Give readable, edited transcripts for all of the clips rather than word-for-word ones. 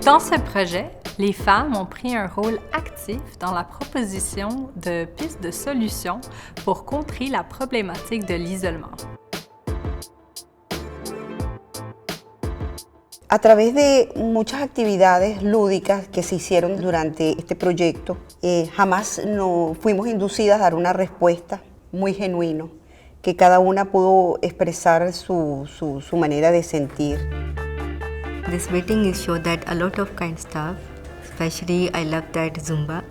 Dans ce projet, les femmes ont pris un rôle actif dans la proposition de pistes de solutions pour contrer la problématique de l'isolement. A través de muchas actividades lúdicas que se hicieron durante este proyecto, jamás nos fuimos inducidas a dar una respuesta muy genuina, que cada una pudo expresar su manera de sentir. This meeting is show that a lot of kind stuff, especially I love that Zumba.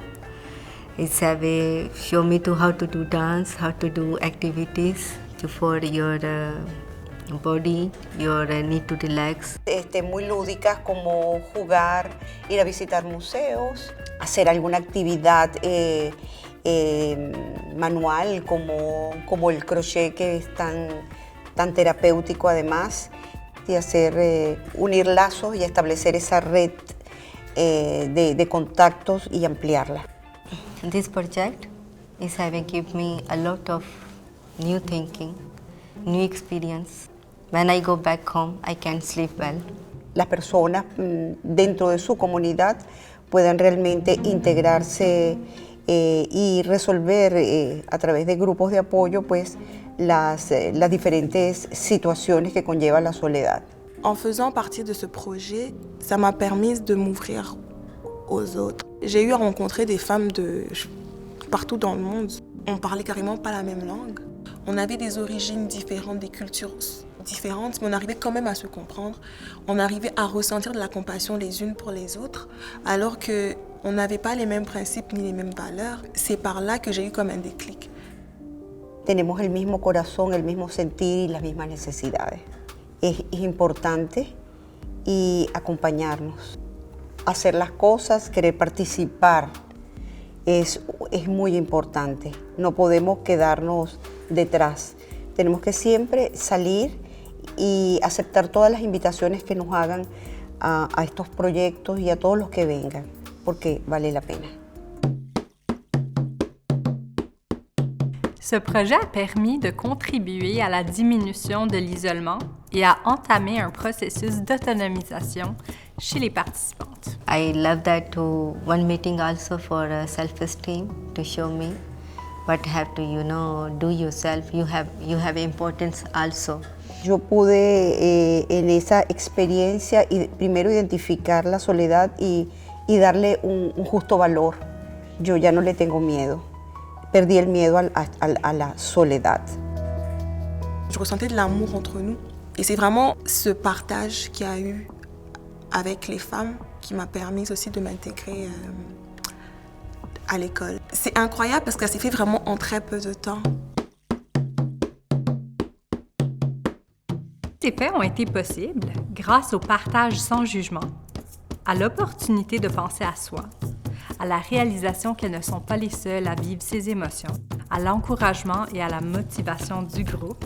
It's a way show me to how to do dance, how to do activities for your body, your need to relax. Muy lúdicas como jugar, ir a visitar museos, hacer alguna actividad manual como el crochet, que es tan terapéutico además, y unir lazos y establecer esa red de contactos y ampliarla. This project is having given me a lot of new thinking, new experience. When I go back home, I can sleep well. Las personas dentro de su comunidad puedan realmente integrarse y resolver a través de grupos de apoyo pues, las diferentes situaciones que conlleva la soledad. En faisant partie de ce projet, ça m'a permis de m'ouvrir aux autres. J'ai eu à rencontrer des femmes de partout dans le monde. On parlait carrément pas la même langue. On avait des origines différentes, des cultures différentes, mais on arrivait quand même à se comprendre. On arrivait à ressentir de la compassion les unes pour les autres, alors qu'on n'avait pas les mêmes principes ni les mêmes valeurs. C'est par là que j'ai eu comme un déclic. Tenemos el mismo corazón, el mismo sentir y las mismas necesidades. Es importante y acompañarnos. Hacer las cosas, querer participar, es muy importante. No podemos quedarnos detrás. Tenemos que siempre salir y aceptar todas las invitaciones que nos hagan a estos proyectos y a todos los que vengan, porque vale la pena. Ce projet a permis de contribuer à la diminution de l'isolement et à entamer un processus d'autonomisation chez les participantes. I love that to one meeting also for self-esteem, to show me what have to do yourself. You have importance also. Yo pude en esa experiencia primero identificar la soledad y darle un justo valor. Yo ya no le tengo miedo. Perdí el miedo a la soledad. Je ressentais de l'amour entre nous. Et c'est vraiment ce partage qu'il y a eu avec les femmes qui m'a permis aussi de m'intégrer à l'école. C'est incroyable parce que ça s'est fait vraiment en très peu de temps. Ces faits ont été possibles grâce au partage sans jugement, à l'opportunité de penser à soi, à la réalisation qu'elles ne sont pas les seules à vivre ces émotions, à l'encouragement et à la motivation du groupe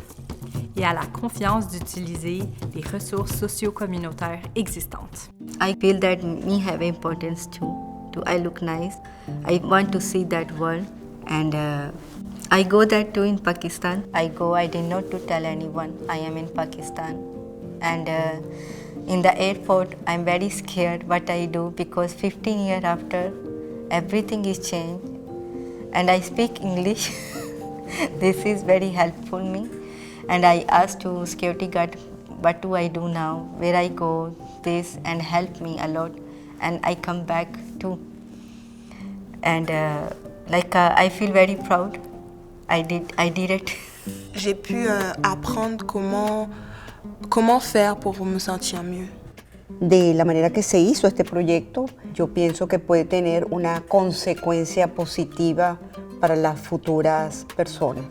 et à la confiance d'utiliser les ressources socio-communautaires existantes. I feel that me have importance too. Do I look nice? I want to see that world, and I go there too in Pakistan. I did not to tell anyone I am in Pakistan, and in the airport I'm very scared what I do, because 15 years after everything is changed and I speak English. This is very helpful me, and I asked to security guard what do I do now, where I go, this, and help me a lot, and I come back too, and I feel very proud. I did it. J'ai pu apprendre comment faire pour me sentir mieux. De la manera que se hizo este proyecto, yo pienso que puede tener una consecuencia positiva para las futuras personas.